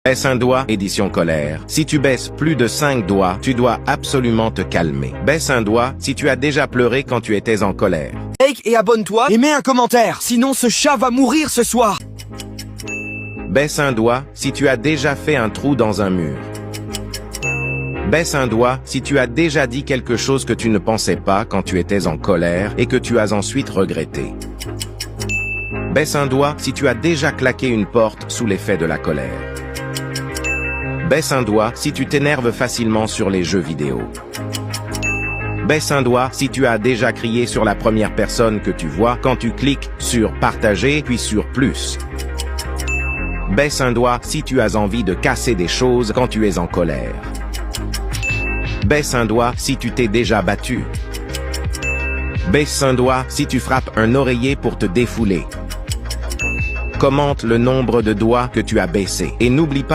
Baisse un doigt, édition colère. Si tu baisses plus de 5 doigts, tu dois absolument te calmer. Baisse un doigt si tu as déjà pleuré quand tu étais en colère. Like et abonne-toi et mets un commentaire, sinon ce chat va mourir ce soir. Baisse un doigt si tu as déjà fait un trou dans un mur. Baisse un doigt si tu as déjà dit quelque chose que tu ne pensais pas quand tu étais en colère et que tu as ensuite regretté. Baisse un doigt si tu as déjà claqué une porte sous l'effet de la colère. Baisse un doigt si tu t'énerves facilement sur les jeux vidéo. Baisse un doigt si tu as déjà crié sur la première personne que tu vois quand tu cliques sur partager puis sur plus. Baisse un doigt si tu as envie de casser des choses quand tu es en colère. Baisse un doigt si tu t'es déjà battu. Baisse un doigt si tu frappes un oreiller pour te défouler. Commente le nombre de doigts que tu as baissé et n'oublie pas